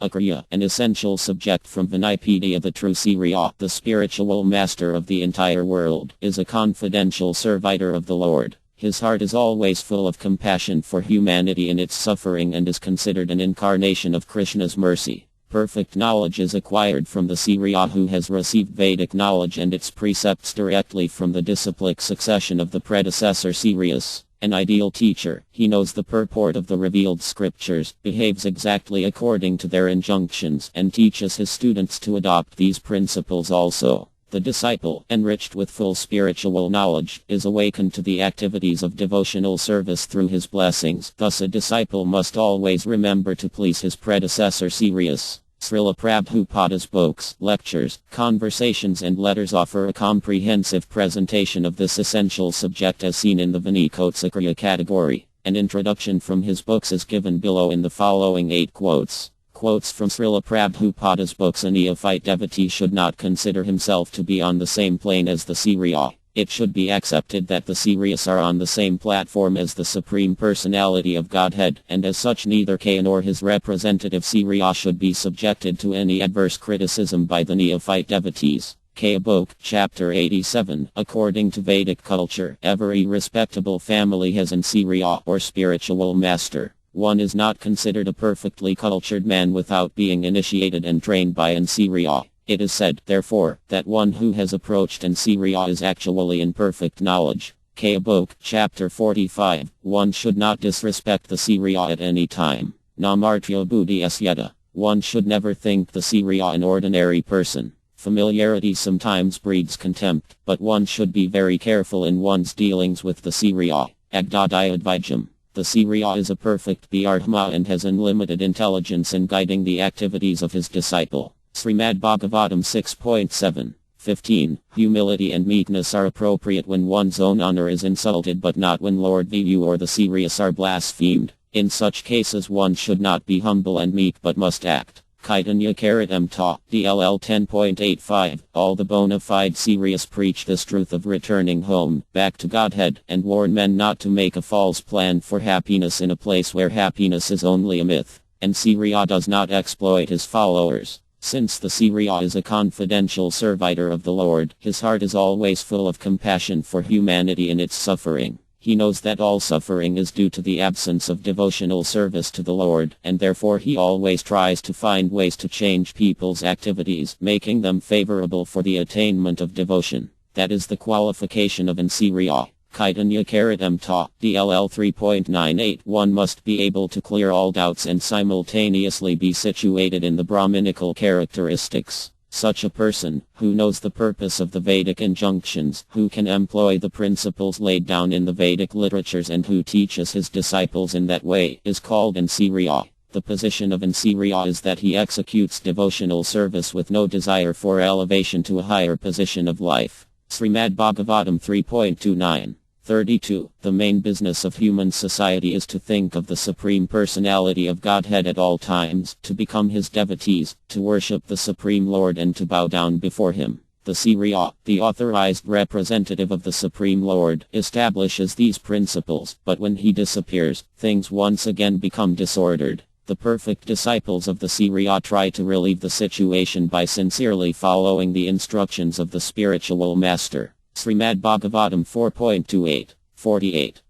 Acarya, an essential subject from Vinipedia. The true Siriya, the spiritual master of the entire world, is a confidential servitor of the Lord. His heart is always full of compassion for humanity in its suffering and is considered an incarnation of Krishna's mercy. Perfect knowledge is acquired from the Siriya who has received Vedic knowledge and its precepts directly from the disciplic succession of the predecessor Siriyas. An ideal teacher, he knows the purport of the revealed scriptures, behaves exactly according to their injunctions, and teaches his students to adopt these principles also. The disciple, enriched with full spiritual knowledge, is awakened to the activities of devotional service through his blessings. Thus a disciple must always remember to please his predecessor Sirius. Srila Prabhupada's books, lectures, conversations and letters offer a comprehensive presentation of this essential subject as seen in the Vinikotsakriya category. An introduction from his books is given below in the following 8 quotes. Quotes from Srila Prabhupada's books. A neophyte devotee should not consider himself to be on the same plane as the Siriya. It should be accepted that the Siriyas are on the same platform as the Supreme Personality of Godhead, and as such neither K nor his representative Siriya should be subjected to any adverse criticism by the neophyte devotees. K. Book, Chapter 87. According to Vedic culture, every respectable family has an Siriya or spiritual master. One is not considered a perfectly cultured man without being initiated and trained by an Siriya. It is said, therefore, that one who has approached an Siriya is actually in perfect knowledge. K. Book, Chapter 45. One should not disrespect the Siriya at any time. Namartya buddhi asyata. One should never think the Siriya an ordinary person. Familiarity sometimes breeds contempt, but one should be very careful in one's dealings with the Siriya. Agdadayadvijam. The Siriya is a perfect Bhardma and has unlimited intelligence in guiding the activities of his disciple. Srimad Bhagavatam 6.7. 15. Humility and meekness are appropriate when one's own honor is insulted but not when Lord Viyu or the Siriyas are blasphemed. In such cases one should not be humble and meek but must act. Kaitanya Karitam Ta, DLL 10.85. All the bona fide Siriyas preach this truth of returning home, back to Godhead, and warn men not to make a false plan for happiness in a place where happiness is only a myth. And Siriya does not exploit his followers. Since the Siriya is a confidential servitor of the Lord, his heart is always full of compassion for humanity in its suffering. He knows that all suffering is due to the absence of devotional service to the Lord, and therefore he always tries to find ways to change people's activities, making them favorable for the attainment of devotion. That is the qualification of an Siriya. Kaitanya Karitam Ta, DLL 3.98. One must be able to clear all doubts and simultaneously be situated in the Brahminical characteristics. Such a person, who knows the purpose of the Vedic injunctions, who can employ the principles laid down in the Vedic literatures and who teaches his disciples in that way, is called an Siriya. The position of an Siriya is that he executes devotional service with no desire for elevation to a higher position of life. Srimad Bhagavatam 3.29. 32. The main business of human society is to think of the Supreme Personality of Godhead at all times, to become his devotees, to worship the Supreme Lord and to bow down before him. The Siriya, the authorized representative of the Supreme Lord, establishes these principles, but when he disappears, things once again become disordered. The perfect disciples of the Siriya try to relieve the situation by sincerely following the instructions of the spiritual master. Srimad Bhagavatam 4.28. 48.